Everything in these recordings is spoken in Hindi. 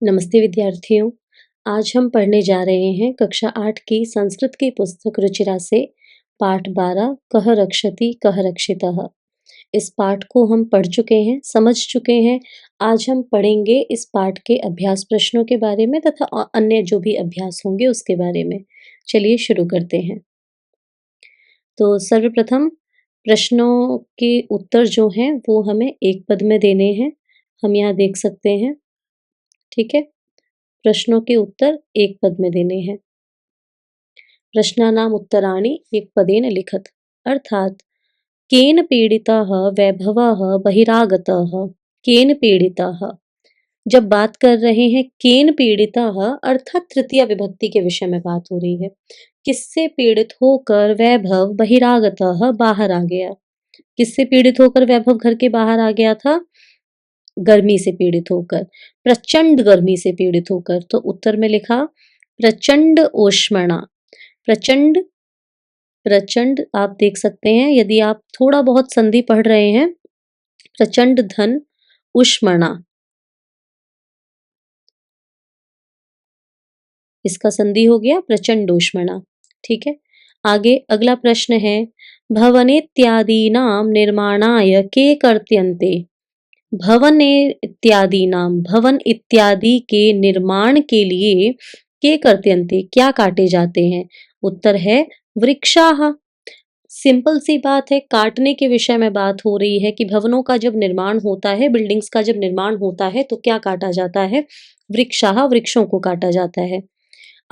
नमस्ते विद्यार्थियों। आज हम पढ़ने जा रहे हैं कक्षा 8 की संस्कृत की पुस्तक रुचिरा से पाठ 12 कः रक्षति कः रक्षितः। इस पाठ को हम पढ़ चुके हैं, समझ चुके हैं। आज हम पढ़ेंगे इस पाठ के अभ्यास प्रश्नों के बारे में तथा अन्य जो भी अभ्यास होंगे उसके बारे में। चलिए शुरू करते हैं। तो सर्वप्रथम प्रश्नों के उत्तर जो हैं वो हमें एक पद में देने हैं। हम यहाँ देख सकते हैं, ठीक है। प्रश्नों के उत्तर एक पद में देने हैं। प्रश्नानाम् उत्तराणि एकपदेन लिखत। अर्थात केन पीड़ितः वैभवः बहिरागतः। केन पीड़ितः, जब बात कर रहे हैं केन पीड़ितः अर्थात तृतीय विभक्ति के विषय में बात हो रही है। किससे पीड़ित होकर वैभव बहिरागतः बाहर आ गया। किससे पीड़ित होकर वैभव घर के बाहर आ गया था? गर्मी से पीड़ित होकर, प्रचंड गर्मी से पीड़ित होकर। तो उत्तर में लिखा प्रचंड ऊष्मणा। प्रचंड, प्रचंड आप देख सकते हैं यदि आप थोड़ा बहुत संधि पढ़ रहे हैं। प्रचंड धन ऊष्मणा, इसका संधि हो गया प्रचंड ऊष्मणा। ठीक है, आगे अगला प्रश्न है भवनेत्यादीनां निर्माणाय के कर्त्यन्ते। भवन इत्यादि नाम, भवन इत्यादि के निर्माण के लिए के कर्त्यन्ते क्या काटे जाते हैं? उत्तर है वृक्षाः। सिंपल सी बात है, काटने के विषय में बात हो रही है कि भवनों का जब निर्माण होता है, बिल्डिंग्स का जब निर्माण होता है तो क्या काटा जाता है? वृक्षाः, वृक्षों को काटा जाता है।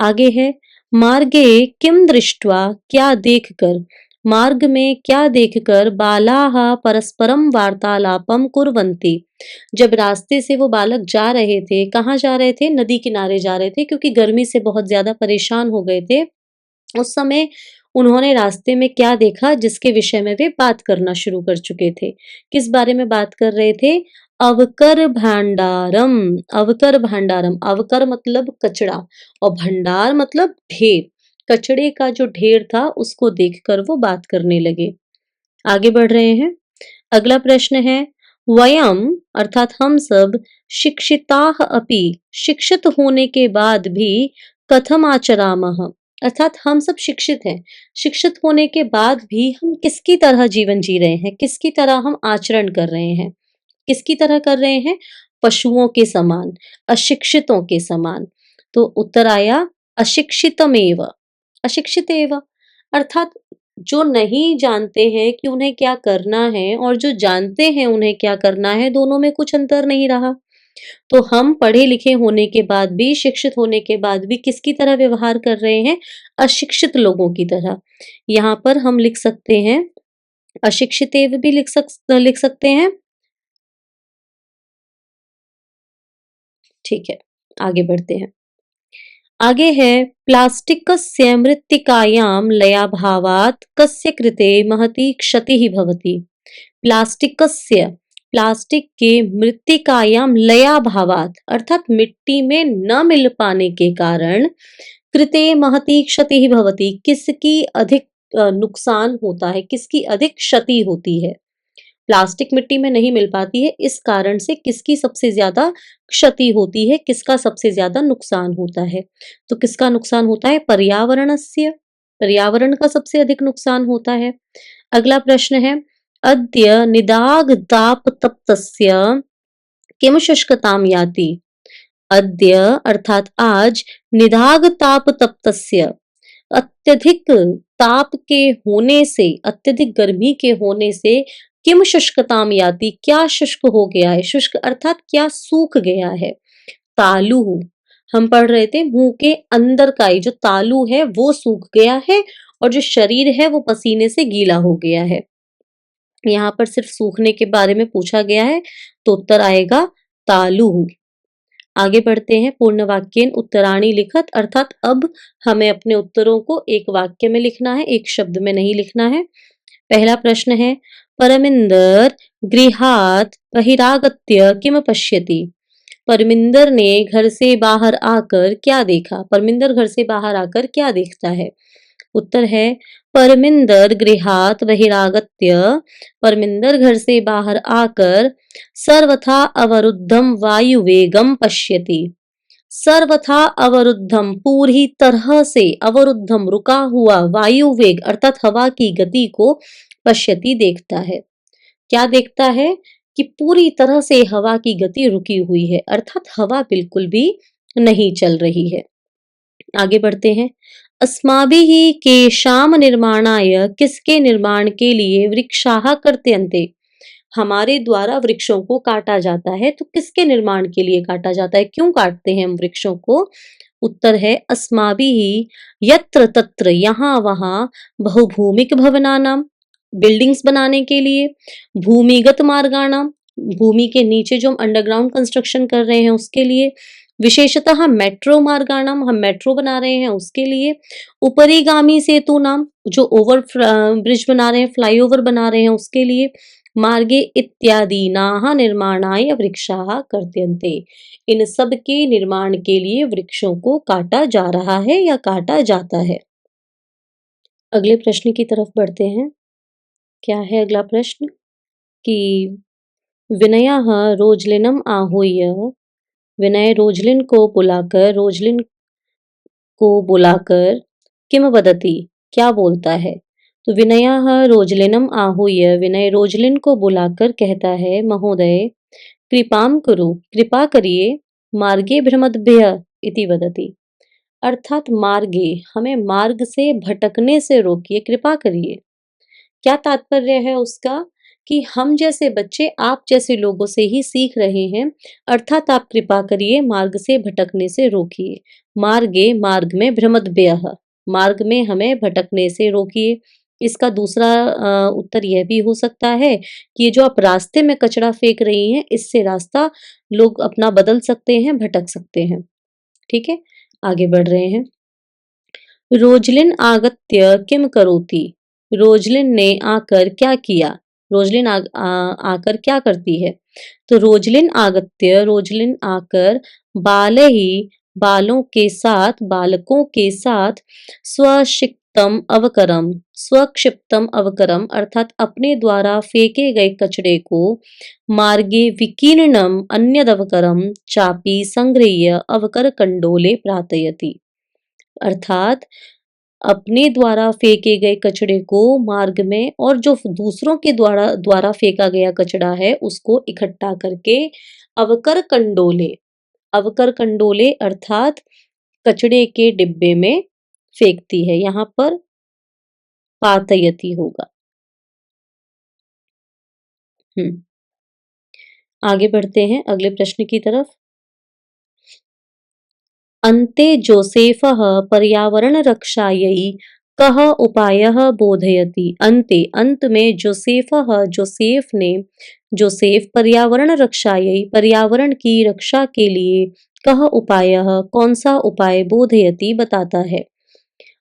आगे है मार्गे किम दृष्ट्वा, क्या देखकर। मार्ग में क्या देखकर बालाः परस्परम वार्तालापम कुर्वन्ति। जब रास्ते से वो बालक जा रहे थे, कहाँ जा रहे थे? नदी किनारे जा रहे थे, क्योंकि गर्मी से बहुत ज्यादा परेशान हो गए थे। उस समय उन्होंने रास्ते में क्या देखा जिसके विषय में वे बात करना शुरू कर चुके थे। किस बारे में बात कर रहे थे? अवकर भांडारम। अवकर भांडारम, अवकर मतलब कचड़ा और भंडार मतलब ढेर। कचड़े का जो ढेर था उसको देखकर वो बात करने लगे। आगे बढ़ रहे हैं। अगला प्रश्न है वयम अर्थात हम सब शिक्षिताः अपि, शिक्षित होने के बाद भी कथम आचरामः, अर्थात हम सब शिक्षित हैं, शिक्षित होने के बाद भी हम किसकी तरह जीवन जी रहे हैं, किसकी तरह हम आचरण कर रहे हैं। किसकी तरह कर रहे हैं? पशुओं के समान, अशिक्षितों के समान। तो उत्तर आया अशिक्षितमेव। अशिक्षितेव अर्थात जो नहीं जानते हैं कि उन्हें क्या करना है और जो जानते हैं उन्हें क्या करना है, दोनों में कुछ अंतर नहीं रहा। तो हम पढ़े लिखे होने के बाद भी, शिक्षित होने के बाद भी किसकी तरह व्यवहार कर रहे हैं? अशिक्षित लोगों की तरह। यहाँ पर हम लिख सकते हैं अशिक्षितेव भी लिख सकते हैं। ठीक है, आगे बढ़ते हैं। आगे है प्लास्टिकस्य मृत्तिकायां लयाभावात् कस्य कृते महती क्षतिः भवति। प्लास्टिकस्य, प्लास्टिक के मृत्तिकायां लयाभावात् अर्थात मिट्टी में न मिल पाने के कारण कृते महती क्षतिः भवति, किसकी अधिक नुकसान होता है, किसकी अधिक क्षति होती है। प्लास्टिक मिट्टी में नहीं मिल पाती है, इस कारण से किसकी सबसे ज्यादा क्षति होती है, किसका सबसे ज्यादा नुकसान होता है। तो किसका नुकसान होता है? पर्यावरणस्य, पर्यावरण का सबसे अधिक नुकसान होता है। अगला प्रश्न है अद्य निदाग ताप तप्तस्य किम शुष्कताम याति। अद्य अर्थात आज, निदाग ताप तप्तस्य अत्यधिक ताप के होने से, अत्यधिक गर्मी के होने से किम शुष्कताम याति, क्या शुष्क हो गया है। शुष्क अर्थात क्या सूख गया है। तालु, हम पढ़ रहे थे मुंह के अंदर का जो तालु है वो सूख गया है और जो शरीर है वो पसीने से गीला हो गया है। यहाँ पर सिर्फ सूखने के बारे में पूछा गया है तो उत्तर आएगा तालु। आगे बढ़ते हैं। पूर्ण वाक्येन उत्तराणी लिखत अर्थात अब हमें अपने उत्तरों को एक वाक्य में लिखना है, एक शब्द में नहीं लिखना है। पहला प्रश्न है परमिंदर गृहात बहिरागत्य किम पश्यति। परमिंदर ने घर से बाहर आकर क्या देखा। परमिंदर घर से बाहर आकर क्या देखता है। उत्तर है परमिंदर गृहात बहिरागत्य, परमिंदर घर से बाहर आकर सर्वथा अवरुद्धम वायुवेगम पश्यति। सर्वथा अवरुद्धम, पूरी तरह से, अवरुद्धम, रुका हुआ, वायु वेग अर्थात हवा की गति को पश्यति, देखता है। क्या देखता है? कि पूरी तरह से हवा की गति रुकी हुई है, अर्थात हवा बिल्कुल भी नहीं चल रही है। आगे बढ़ते हैं। अस्माभिः केशाम निर्माणाय, किसके निर्माण के लिए, वृक्षाः कर्त्यन्ते, हमारे द्वारा वृक्षों को काटा जाता है। तो किसके निर्माण के लिए काटा जाता है, क्यों काटते हैं हम वृक्षों को? उत्तर है अस्माभिः यत्र तत्र, यहाँ वहां, बहुभूमिक भवनानाम, बिल्डिंग्स बनाने के लिए, भूमिगत मार्गाणाम, भूमि के नीचे जो हम अंडरग्राउंड कंस्ट्रक्शन कर रहे हैं उसके लिए, विशेषतः मेट्रो मार्गाणाम, हम मेट्रो बना रहे हैं उसके लिए, उपरिगामी सेतु नाम, जो ओवर ब्रिज बना रहे हैं, फ्लाईओवर बना रहे हैं उसके लिए, मार्गे इत्यादीनाः निर्माणाय वृक्षाः कर्त्यन्ते, इन सब के निर्माण के लिए वृक्षों को काटा जा रहा है या काटा जाता है। अगले प्रश्न की तरफ बढ़ते हैं। क्या है अगला प्रश्न? कि विनयः रोजलिनम आहूय, विनय रोजलिन को बुलाकर, रोजलिन को बुलाकर, किम वदति, क्या बोलता है? तो विनयः रोजलिनम आहूय, विनय रोजलिन को बुलाकर कहता है, महोदय कृपाम कुरु, कृपा करिए, मार्गे भ्रमद्भ्यः इति वदति, अर्थात मार्गे, हमें मार्ग से भटकने से रोकिए, कृपा करिए। क्या तात्पर्य है उसका? कि हम जैसे बच्चे आप जैसे लोगों से ही सीख रहे हैं, अर्थात आप कृपा करिए, मार्ग से भटकने से रोकिए। मार्गे, मार्ग में, भ्रमद्भ्यः, मार्ग में हमें भटकने से रोकिए। इसका दूसरा उत्तर यह भी हो सकता है कि ये जो आप रास्ते में कचरा फेंक रही हैं, इससे रास्ता लोग अपना बदल सकते हैं, भटक सकते हैं। ठीक है, आगे बढ़ रहे हैं। रोजलिन आगत्य किम करोति, रोजलिन ने आकर क्या किया, रोजलिन आकर क्या करती है? तो रोजलिन आगत्य, रोजलिन आकर, बाले ही, बालों के साथ, बालकों के साथ, स्वक्षिप्तम अवकरम, स्वक्षिप्तम अवकरम अर्थात अपने द्वारा फेंके गए कचरे को, मार्गे विकीर्णम अन्यदवकरम चापी संगृह्य अवकर कंडोले प्रार्थयति, अर्थात अपने द्वारा फेंके गए कचरे को मार्ग में, और जो दूसरों के द्वारा द्वारा फेंका गया कचरा है उसको इकट्ठा करके, अवकर कंडोले, अवकर कंडोले अर्थात कचड़े के डिब्बे में फेंकती है, यहाँ पर पातयती होगा। आगे बढ़ते हैं अगले प्रश्न की तरफ। अन्ते जोसेफः पर्यावरणरक्षायै कः उपायः बोधयति, अन्ते, अंत में, जोसेफः, जोसेफ ने, जोसेफ पर्यावरण रक्षायै, पर्यावरण की रक्षा के लिए, कः उपायः, कौन सा उपाय, बोधयति बताता है।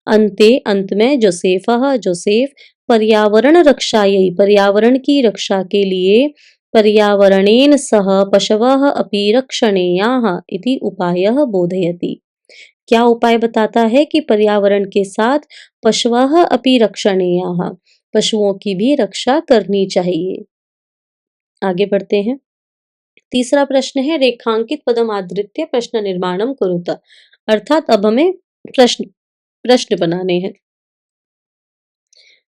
अन्ते, अंत में, जोसेफः, जोसेफ, पर्यावरण रक्षायै, पर्यावरण की रक्षा के लिए, पर्यावरणेन सह पशवः अपि रक्षणीयाः इति उपायः बोधयति, क्या उपाय बताता है कि पर्यावरण के साथ पशवः अपि रक्षणीयाः, पशुओं की भी रक्षा करनी चाहिए। आगे बढ़ते हैं। तीसरा प्रश्न है, रेखांकित पदम आधृत्य प्रश्न निर्माणम कुरुत, अर्थात अब हमें प्रश्न प्रश्न बनाने हैं।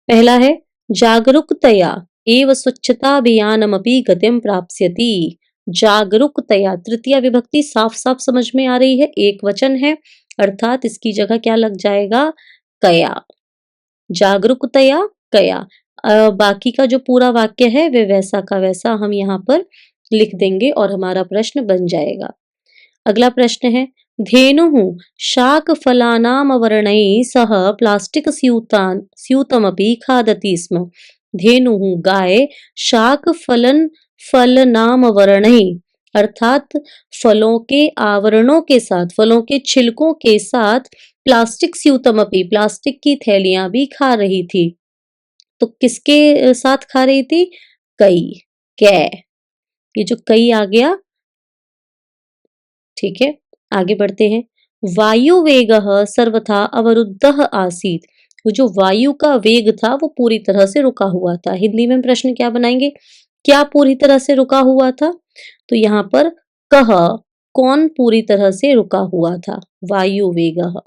पहला है, जागरूकतया एव स्वच्छता अभियानमपि गतिम प्राप्स्यति, जागरूकतया, तृतीया विभक्ति साफ साफ समझ में आ रही है, एक वचन है, अर्थात इसकी जगह क्या लग जाएगा, कया, जागरूकतया कया। बाकी का जो पूरा वाक्य है वे वैसा का वैसा हम यहाँ पर लिख देंगे और हमारा प्रश्न बन जाएगा। अगला प्रश्न है, धेनुः शाकफलानामवरणैः सह प्लास्टिक स्यूतमपि खादति स्म, धेनुः गाय, फलनामवरणैः अर्थात फलों के आवरणों के साथ, फलों के छिलकों के साथ, प्लास्टिक स्यूतमपि प्लास्टिक की थैलियां भी खा रही थी। तो किसके साथ खा रही थी? कई, कै, ये जो कई आ गया, ठीक है। आगे बढ़ते हैं। वायु वेग सर्वथा अवरुद्ध आसीत, वो जो वायु का वेग था वो पूरी तरह से रुका हुआ था। हिंदी में प्रश्न क्या बनाएंगे, क्या पूरी तरह से रुका हुआ था? तो यहाँ पर कह, कौन पूरी तरह से रुका हुआ था? वायु वेगः,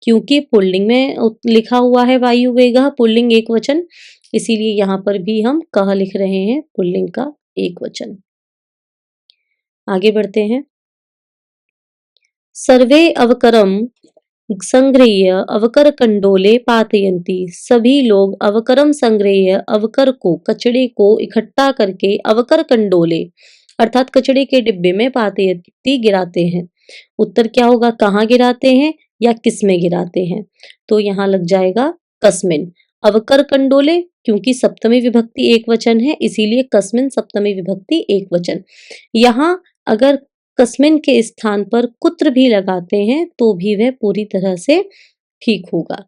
क्योंकि पुल्लिंग में लिखा हुआ है वायु वेगः, पुल्लिंग एक वचन, इसीलिए यहाँ पर भी हम कह लिख रहे हैं, पुल्लिंग का एक वचन। आगे बढ़ते हैं। सर्वे अवकरम संग्रह्य अवकर कंडोले पातयन्ति, सभी लोग अवकरम संग्रह्य अवकर को, कचड़े को इकट्ठा करके अवकर कंडोले अर्थात कचड़े के डिब्बे में पातयन्ति गिराते हैं। उत्तर क्या होगा? कहाँ गिराते हैं या किस में गिराते हैं? तो यहाँ लग जाएगा कस्मिन। अवकर कंडोले, क्योंकि सप्तमी विभक्ति एक वचन है, इसीलिए कस्मिन सप्तमी विभक्ति एक वचन। यहाँ अगर कस्मिन के स्थान पर कुत्र भी लगाते हैं तो भी वह पूरी तरह से ठीक होगा।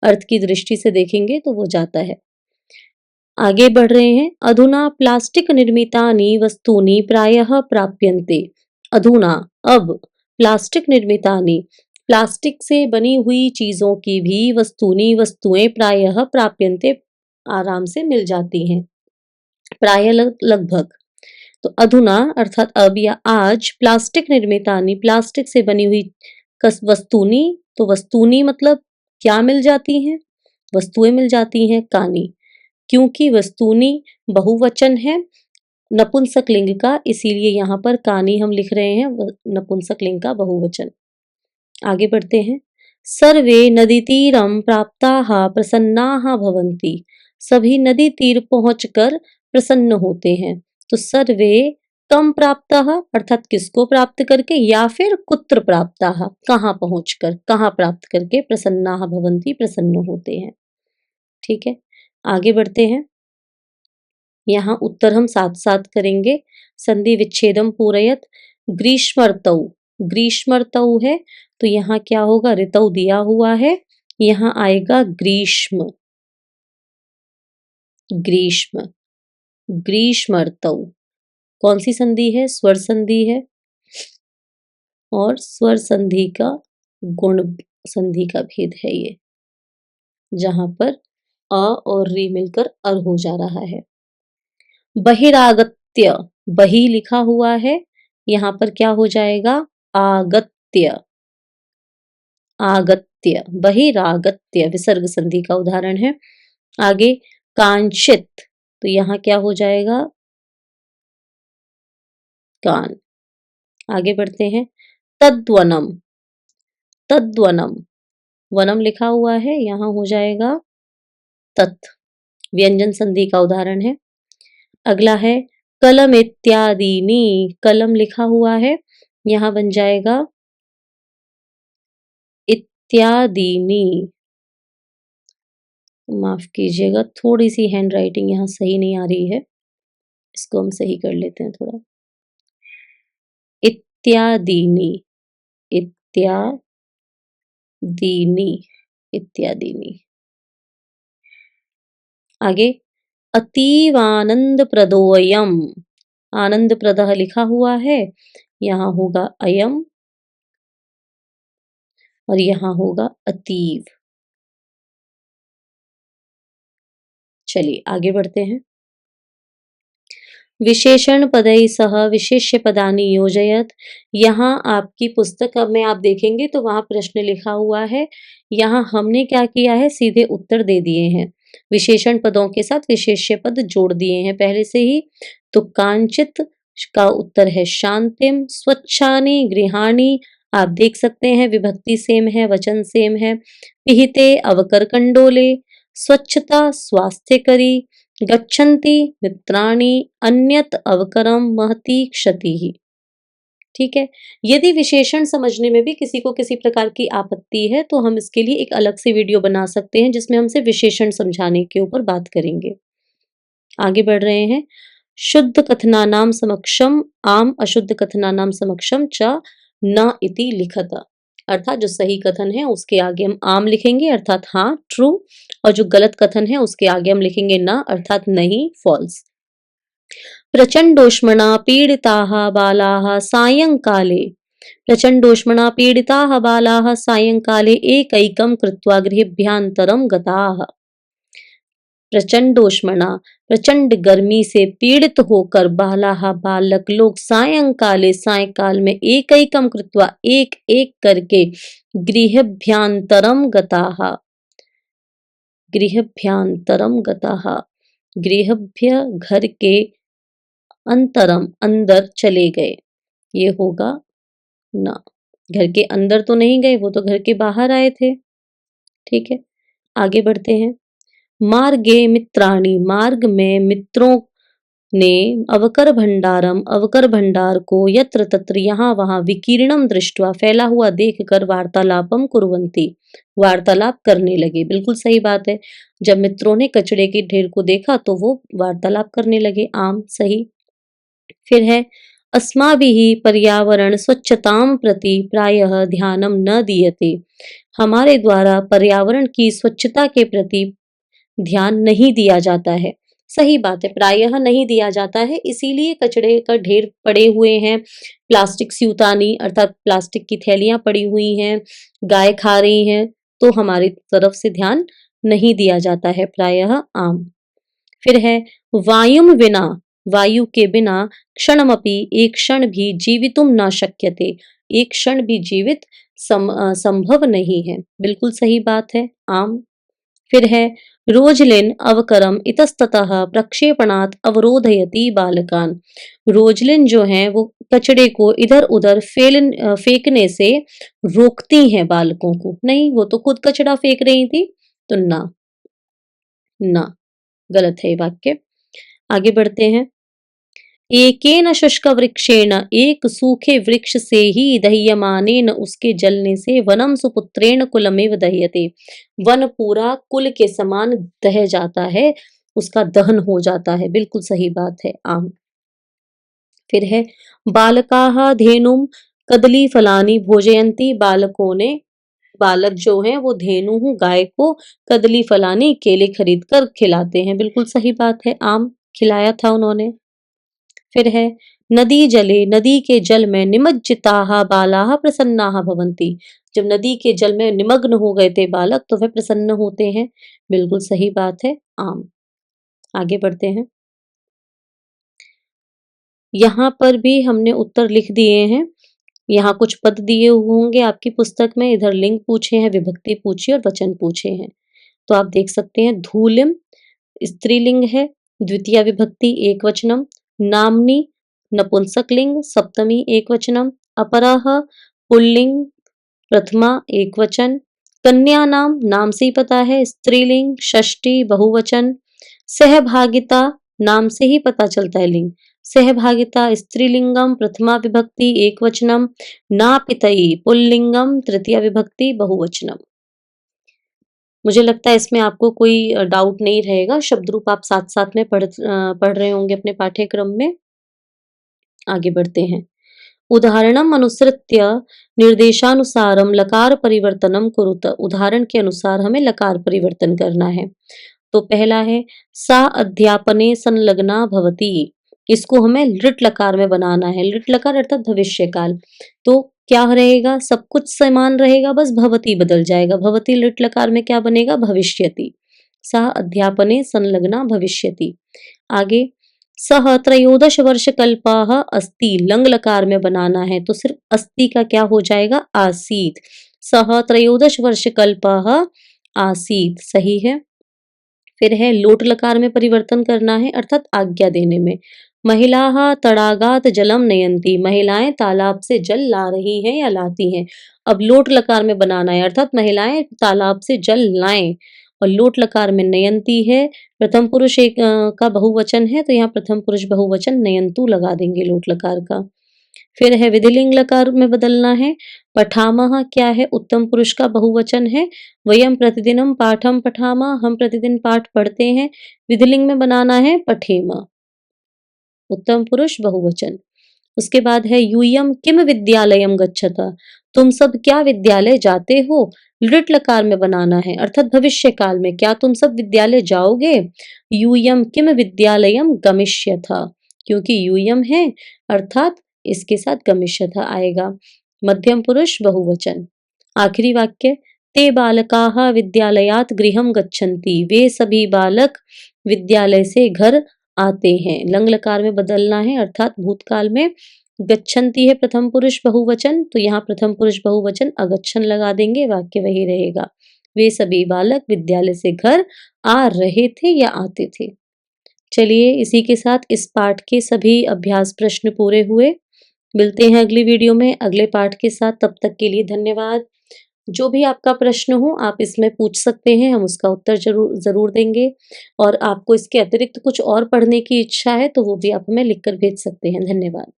अर्थ की दृष्टि से देखेंगे तो वो जाता है। आगे बढ़ रहे हैं। अधुना प्लास्टिक निर्मितानि वस्तूनि प्रायः प्राप्यन्ते। अधुना, अब, प्लास्टिक निर्मितानि, प्लास्टिक से बनी हुई चीजों की भी वस्तूनि, वस्तुएं प्रायः प्राप्यन्ते, आराम से मिल जाती हैं। प्राय लगभग। तो अधुना अर्थात अब या आज, प्लास्टिक निर्मितानि, प्लास्टिक से बनी हुई वस्तूनी, तो वस्तूनी मतलब क्या मिल जाती हैं? वस्तुएं मिल जाती हैं, कानी। क्योंकि वस्तूनी बहुवचन है नपुंसक लिंग का, इसीलिए यहाँ पर कानी हम लिख रहे हैं नपुंसक लिंग का बहुवचन। आगे बढ़ते हैं। सर्वे नदी तीरम प्राप्ताः प्रसन्नाः भवन्ति, सभी नदी तीर पहुंचकर प्रसन्न होते हैं। तो सर्वे कम प्राप्ताः अर्थात किसको प्राप्त करके, या फिर कुत्र प्राप्ताः कहाँ पहुंचकर, कहाँ प्राप्त करके, प्रसन्नाः भवन्ति प्रसन्न होते हैं। ठीक है, आगे बढ़ते हैं। यहाँ उत्तर हम साथ साथ करेंगे। संधि विच्छेदम पूरयत, ग्रीष्मर्तौ, ग्रीष्मर्तौ है तो यहाँ क्या होगा? ऋतौ दिया हुआ है, यहाँ आएगा ग्रीष्म, ग्रीष्म, ग्रीष्मर्तौ। कौन सी संधि है? स्वर संधि है, और स्वर संधि का गुण संधि का भेद है ये, जहां पर अ और री मिलकर अर हो जा रहा है। बहिरागत्य, बही लिखा हुआ है, यहाँ पर क्या हो जाएगा? आगत्य, आगत्य, बहिरागत्य विसर्ग संधि का उदाहरण है। आगे कांक्षित, तो यहाँ क्या हो जाएगा? कान। आगे बढ़ते हैं। तद्वनम, तद्वनम, वनम लिखा हुआ है, यहाँ हो जाएगा तत्, व्यंजन संधि का उदाहरण है। अगला है कलम इत्यादिनी, कलम लिखा हुआ है, यहाँ बन जाएगा इत्यादिनी। माफ कीजिएगा, थोड़ी सी हैंड राइटिंग यहाँ सही नहीं आ रही है, इसको हम सही कर लेते हैं थोड़ा। इत्यादिनी, इत्यादिनी, इत्यादिनी। आगे अतीवानंद प्रदोयम, आनंद प्रदः लिखा हुआ है, यहाँ होगा अयम और यहाँ होगा अतीव। चलिए आगे बढ़ते हैं। विशेषण पदैः सह विशेष्य पदानि योजयत, यहाँ आपकी पुस्तक में आप देखेंगे तो वहां प्रश्न लिखा हुआ है, यहाँ हमने क्या किया है? सीधे उत्तर दे दिए हैं, विशेषण पदों के साथ विशेष्य पद जोड़ दिए हैं पहले से ही। तो कांचित का उत्तर है शांतिम, स्वच्छानि गृहाणि, आप देख सकते हैं विभक्ति सेम है, वचन सेम है। पिहिते अवकर कंडोले, स्वच्छता स्वास्थ्यकरी, गच्छन्ति मित्राणि, अन्यत अवकरम महती क्षतिः। ठीक है, यदि विशेषण समझने में भी किसी को किसी प्रकार की आपत्ति है तो हम इसके लिए एक अलग से वीडियो बना सकते हैं जिसमें हम सिर्फ विशेषण समझाने के ऊपर बात करेंगे। आगे बढ़ रहे हैं। शुद्ध कथनानाम समक्षम आम, अशुद्ध कथनानाम समक्षम च न इति लिखत, अर्थात जो सही कथन है उसके आगे हम आम लिखेंगे अर्थात हाँ ट्रू, और जो गलत कथन है उसके आगे हम लिखेंगे न अर्थात नहीं फॉल्स। प्रचंडोष्मणा पीडिताः बालाः सायंकाले, प्रचंडोष्मणा पीडिताः बालाः सायंकाले एकैकं कृत्वा गृहेभ्यन्तरं गताः। प्रचंडोष्मणा, प्रचंड गर्मी से पीड़ित होकर बालाहा बालक लोग सायंकाल में एकैकं कृत्वा एक एक करके गृहभ्यांतरम गताः गृहभ्यांतरम गताः गृहभ्य घर के अंतरम अंदर चले गए। ये होगा ना, घर के अंदर तो नहीं गए, वो तो घर के बाहर आए थे। ठीक है, आगे बढ़ते हैं। मार्गे मित्राणि, मार्ग में मित्रों ने अवकर भंडार को यत्र तत्र यहाँ वहां विकीर्णम दृष्टवा फैला हुआ देखकर वार्तालापम कुर्वन्ति, वार्तालाप करने लगे। बिल्कुल सही बात है, जब मित्रों ने कचड़े के ढेर को देखा तो वो वार्तालाप करने लगे। आम सही। फिर है अस्माभिः पर्यावरण स्वच्छतां प्रति प्रायः ध्यानम न दीयते, हमारे द्वारा पर्यावरण की स्वच्छता के प्रति ध्यान नहीं दिया जाता है। सही बात है, प्रायः नहीं दिया जाता है, इसीलिए कचड़े का ढेर पड़े हुए हैं। प्लास्टिक स्यूतानी अर्थात प्लास्टिक की थैलियां पड़ी हुई हैं, गाय खा रही हैं, तो हमारी तरफ से ध्यान नहीं दिया जाता है प्रायः। आम। फिर है वायुम विना, वायु के बिना क्षणमपि एक क्षण भी जीवितुम न शक्यते, एक क्षण भी जीवित संभव नहीं है। बिल्कुल सही बात है। आम। फिर है रोजलिन अवकरम इतस्ततः प्रक्षेपणात् अवरोधयति बालकान, रोजलिन जो है वो कचड़े को इधर उधर फेंकने से रोकती हैं बालकों को। नहीं, वो तो खुद कचड़ा फेंक रही थी, तो ना, ना, गलत है ये वाक्य। आगे बढ़ते हैं। एकेन शुष्क वृक्षेण, एक सूखे वृक्ष से ही दह्यमानेन, उसके जलने से वनम सुपुत्रेण कुलमेव दह्यते, वन पूरा कुल के समान दह जाता है, उसका दहन हो जाता है। बिल्कुल सही बात है। आम। फिर है बालकाः धेनुम कदली फलानी भोजयंती, बालकों ने, बालक जो है वो धेनु गाय को कदली फलानी केले खरीद कर खिलाते हैं। बिल्कुल सही बात है। आम, खिलाया था उन्होंने। फिर है नदी जले, नदी के जल में निमज्जिताः बालाः प्रसन्नाः भवन्ति, जब नदी के जल में निमग्न हो गए थे बालक तो वह प्रसन्न होते हैं। बिल्कुल सही बात है। आम। आगे बढ़ते हैं। यहाँ पर भी हमने उत्तर लिख दिए हैं। यहाँ कुछ पद दिए होंगे आपकी पुस्तक में, इधर लिंग पूछे हैं, विभक्ति पूछी और वचन पूछे हैं। तो आप देख सकते हैं धूलिम स्त्रीलिंग है, द्वितीय विभक्ति एकवचनम, नामनी नपुंसकलिंग सप्तमी एकवचनम, अपरः पुल्लिंग प्रथमा एकवचन, कन्या नाम, नाम से ही पता है स्त्रीलिंग षष्ठी बहुवचन, सहभागिता नाम से ही पता चलता है लिंग, सहभागिता स्त्रीलिंगम प्रथमा विभक्ति एकवचनम, नापितई पुल्लिंगम तृतीय विभक्ति बहुवचनम। मुझे लगता है इसमें आपको कोई डाउट नहीं रहेगा, शब्द रूप आप साथ साथ में पढ़ रहे होंगे अपने पाठ्यक्रम में। आगे बढ़ते हैं। उदाहरणम अनुसृत्य निर्देशानुसारम लकार परिवर्तनम कुरुत, उदाहरण के अनुसार हमें लकार परिवर्तन करना है। तो पहला है सा अध्यापने संलग्ना भवति, इसको हमें लिट लकार में बनाना है। लिट लकार अर्थात भविष्य काल, तो क्या रहेगा, सब कुछ समान रहेगा, बस भवति बदल जाएगा। भवति लिट लकार में क्या बनेगा, भविष्यति। सा अध्यापने संलग्ना भविष्यति। आगे सह त्रयोदश वर्ष कल्पाः अस्ति, लंग लकार में बनाना है तो सिर्फ अस्ति का क्या हो जाएगा, आसीत। सह त्रयोदश वर्ष कल्पाः आसीत, सही है। फिर है लोट लकार में परिवर्तन करना है अर्थात आज्ञा देने में। महिलाः तड़ागात जलम नयंती, महिलाएं तालाब से जल ला रही हैं या लाती हैं। अब लोट लकार में बनाना है अर्थात महिलाएं तालाब से जल लाएं, और लोट लकार में नयंती है, प्रथम पुरुष एक का बहुवचन है तो यहाँ प्रथम पुरुष बहुवचन नयंतु लगा देंगे लोट लकार का। फिर है विधिलिंग लकार में बदलना है। पठामह क्या है, उत्तम पुरुष का बहुवचन है। वयम प्रतिदिनम पाठम पठामः, हम प्रतिदिन पाठ पढ़ते हैं। विधिलिंग में बनाना है पठेम, उत्तम पुरुष बहुवचन। उसके बाद है यूयम किम विद्यालयम गच्छत, तुम सब क्या विद्यालय जाते हो। लिट लकार में बनाना है अर्थात भविष्य काल में, क्या तुम सब विद्यालय जाओगे। यूयम किम विद्यालयम गमिष्यथ, क्योंकि यूयम है अर्थात इसके साथ गमिष्यथ आएगा। मध्यम पुरुष बहुवचन। आखिरी वाक्य ते बालकाः विद्यालयात् गृहं गच्छन्ति, वे सभी बालक विद्यालय से घर आते हैं। लंग लकार में बदलना है, अर्थात भूतकाल में गच्छन्ति है प्रथम पुरुष बहुवचन, तो यहाँ प्रथम पुरुष बहुवचन अगच्छन लगा देंगे, वाक्य वही रहेगा। वे सभी बालक विद्यालय से घर आ रहे थे या आते थे। चलिए इसी के साथ इस पाठ के सभी अभ्यास प्रश्न पूरे हुए। मिलते हैं अगली वीडियो में अगले पाठ के साथ, तब तक के लिए धन्यवाद। जो भी आपका प्रश्न हो आप इसमें पूछ सकते हैं, हम उसका उत्तर ज़रूर देंगे और आपको इसके अतिरिक्त कुछ और पढ़ने की इच्छा है तो वो भी आप हमें लिख कर भेज सकते हैं। धन्यवाद।